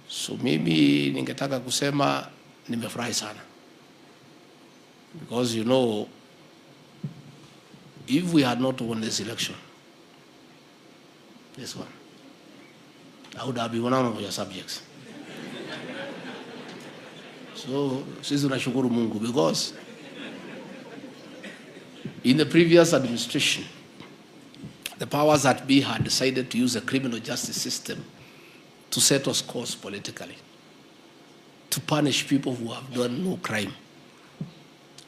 So mimi ningetaka kusema nimefurahi sana. Because you know, if we had not won this election, this one, I would have been one of your subjects. So, sisi tunashukuru Mungu, because in the previous administration, the powers that be had decided to use the criminal justice system to settle scores politically, to punish people who have done no crime,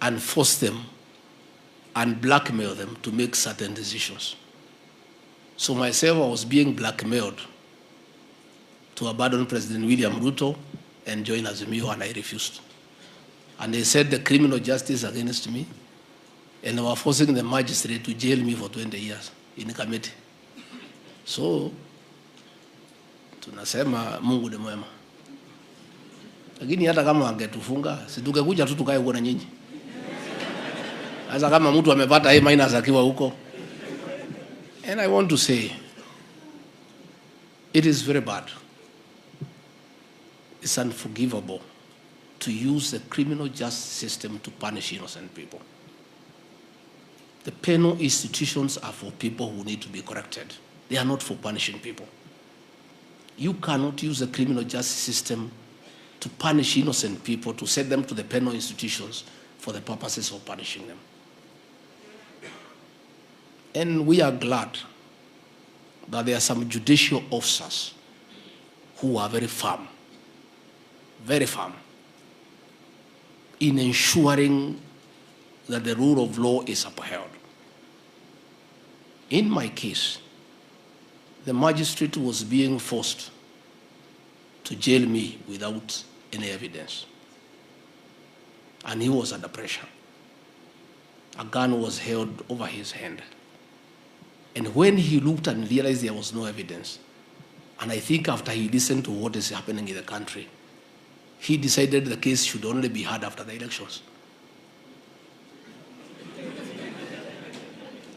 and force them and blackmail them to make certain decisions. So myself, I was being blackmailed to abandon President William Ruto and join Azimio, and I refused. And they said the criminal justice against me, and they were forcing the magistrate to jail me for 20 years in committee. So, tunasema Mungu ni mwema. Lakini hata kama wangetufunga, si tungekuja tu tukae huko na nyinyi. Sasa kama mtu amepata A- akiwa huko. And I want to say, it is very bad. It's unforgivable to use the criminal justice system to punish innocent people. The penal institutions are for people who need to be corrected. They are not for punishing people. You cannot use the criminal justice system to punish innocent people, to send them to the penal institutions for the purposes of punishing them. And we are glad that there are some judicial officers who are very firm in ensuring that the rule of law is upheld. In my case, the magistrate was being forced to jail me without any evidence. And he was under pressure. A gun was held over his hand. And when he looked and realized there was no evidence, and I think after he listened to what is happening in the country, he decided the case should only be heard after the elections.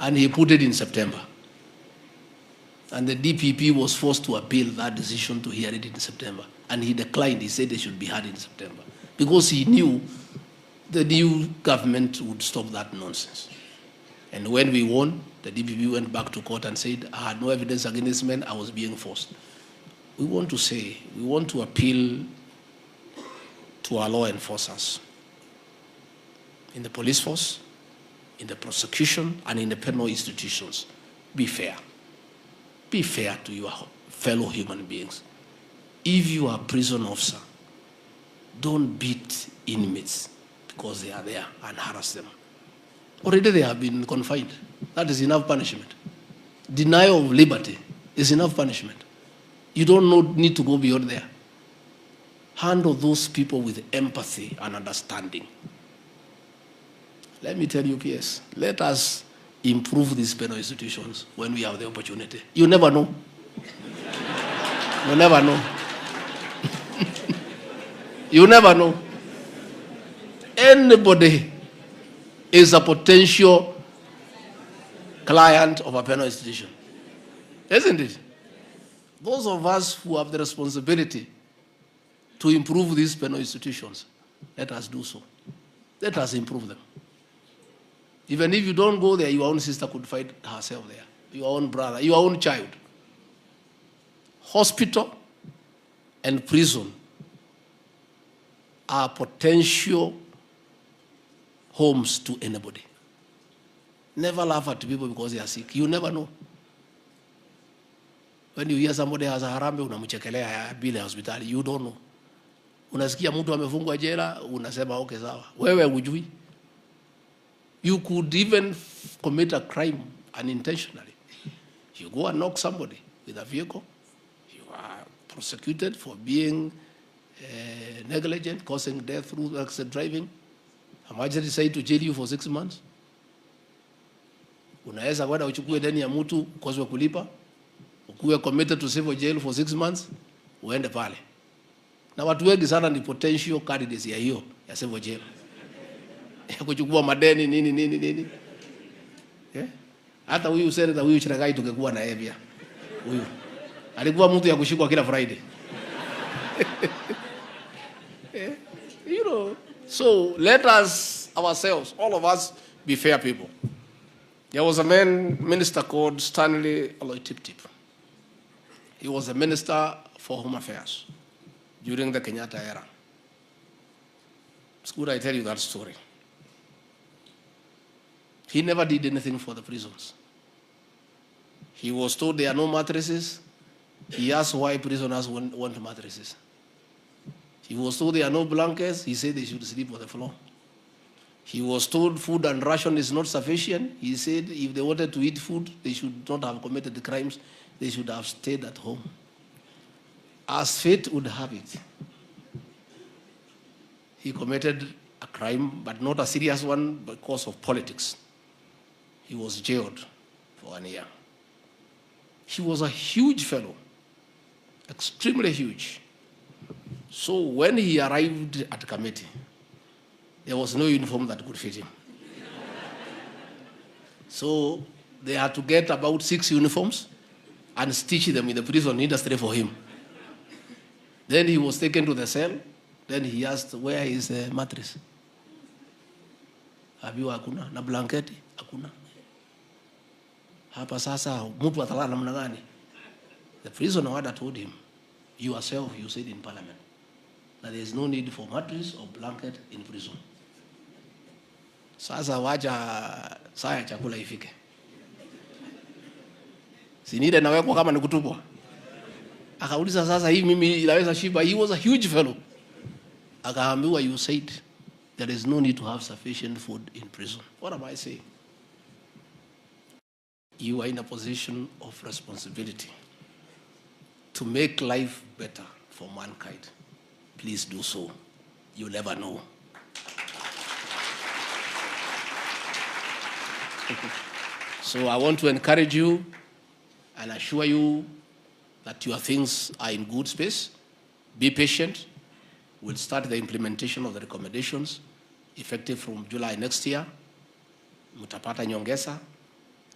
And he put it in September. And the DPP was forced to appeal that decision to hear it in September. And he declined. He said it should be heard in September. Because he knew the new government would stop that nonsense. And when we won, the DPP went back to court and said, I had no evidence against me, I was being forced. We want to appeal to our law enforcers in the police force, in the prosecution, and in the penal institutions. Be fair. Be fair to your fellow human beings. If you are a prison officer, don't beat inmates because they are there and harass them. Already they have been confined. That is enough punishment. Denial of liberty is enough punishment. You don't need to go beyond there. Handle those people with empathy and understanding. Let me tell you, PS, let us improve these penal institutions when we have the opportunity. You never know. You never know. You never know. Anybody is a potential client of a penal institution. Isn't it? Those of us who have the responsibility to improve these penal institutions, let us do so. Let us improve them. Even if you don't go there, your own sister could find herself there. Your own brother, your own child. Hospital and prison are potential homes to anybody. Never laugh at people because they are sick. You never know. When you hear somebody has a harambe, unamchekelea bila hospitali. You don't know. Unasikia mtu amefungwa jela, unasema okay sawa. Wewe hujui. You could even commit a crime unintentionally. You go and knock somebody with a vehicle. You are prosecuted for being negligent, causing death through accident driving. A magistrate decided to jail you for 6 months. Unaweza kwenda uchukue deni ya mtu ukoswe kulipa, ukuwe committed to civil jail for 6 months, uende pale. Na watu wengi sana ni potential candidates ya hiyo ya civil jail. Ya kuchukua madeni nini. Yeah? Hata huyu senator huyu Chiragai tungekuwa na yeye pia. Huyu alikuwa mtu ya kushikwa kila Friday. You know, so let us ourselves, all of us, be fair people. There was a minister called Stanley Oloitip-Tip. He was a minister for Home Affairs during the Kenyatta era. It's good I tell you that story. He never did anything for the prisons. He was told there are no mattresses. He asked why prisoners want mattresses. He was told there are no blankets. He said they should sleep on the floor. He was told food and ration is not sufficient. He said if they wanted to eat food, they should not have committed the crimes. They should have stayed at home. As fate would have it, he committed a crime, but not a serious one because of politics. He was jailed for 1 year. He was a huge fellow, extremely huge. So when he arrived at the committee, there was no uniform that could fit him. So they had to get about 6 uniforms and stitch them in the prison industry for him. Then he was taken to the cell. Then he asked, where is the mattress? Abiwa hakuna, na blanketi hakuna. Hapa sasa mtu atalala namna gani? The prisoner warder told him, you yourself, you said in parliament, that there is no need for mattress or blanket in prison. Sasa wacha saa ya chakula ifike. Sinide nawekwa kama nikutupwa. Akauliza sasa hii mimi inaweza shiba. He was a huge fellow. Akaambiwa, you said there is no need to have sufficient food in prison. What am I saying? You are in a position of responsibility to make life better for mankind. Please do so. You never know. So I want to encourage you and assure you that your things are in good space. Be patient. We'll start the implementation of the recommendations effective from July next year. Mutapata nyongeza,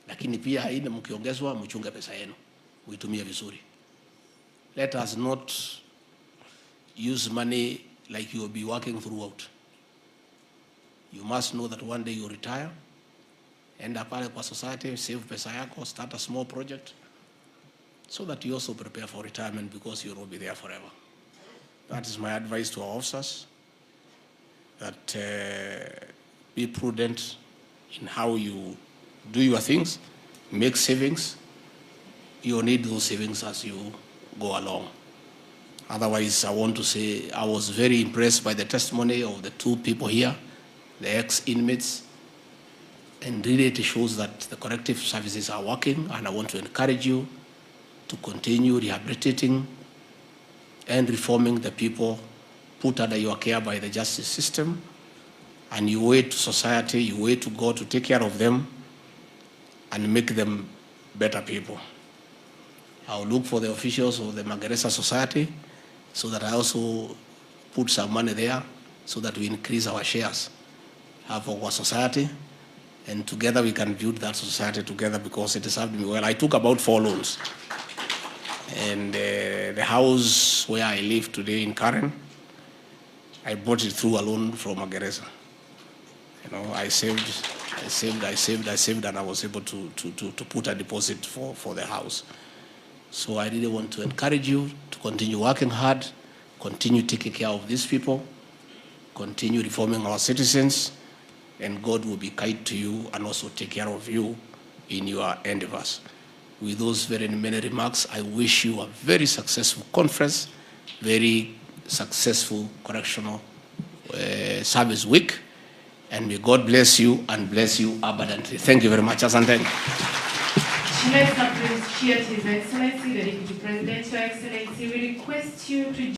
lakini pia haina mkiongezwa mchunge pesa yenu. Uitumie vizuri. Let us not use money like you will be working throughout. You must know that one day you retire. Enda pale kwa society, save pesa yako, start a small project so that you also prepare for retirement because you will be there forever. That is my advice to our officers, that be prudent in how you do your things, make savings. You need those savings as you go along. Otherwise, I want to say I was very impressed by the testimony of the 2 people here, the ex-inmates, and really it shows that the corrective services are working, and I want to encourage you to continue rehabilitating and reforming the people put under your care by the justice system, and you wait to society, you wait to God to take care of them and make them better people. I'll look for the officials of the Magereza Society so that I also put some money there so that we increase our shares of our society, and together we can build that society together because it has served me well. I took about 4 loans. And the house where I live today in Karen, I bought it through a loan from Magereza. You know, I saved, and I was able to put a deposit for the house. So I really want to encourage you to continue working hard, continue taking care of these people, continue reforming our citizens, and God will be kind to you and also take care of you in your endeavors. With those very many remarks, I wish you a very successful conference, very successful correctional service week, and may God bless you and bless you abundantly. Thank you very much. Asante. Let's appreciate His Excellency, the Deputy President, Your Excellency. We request you to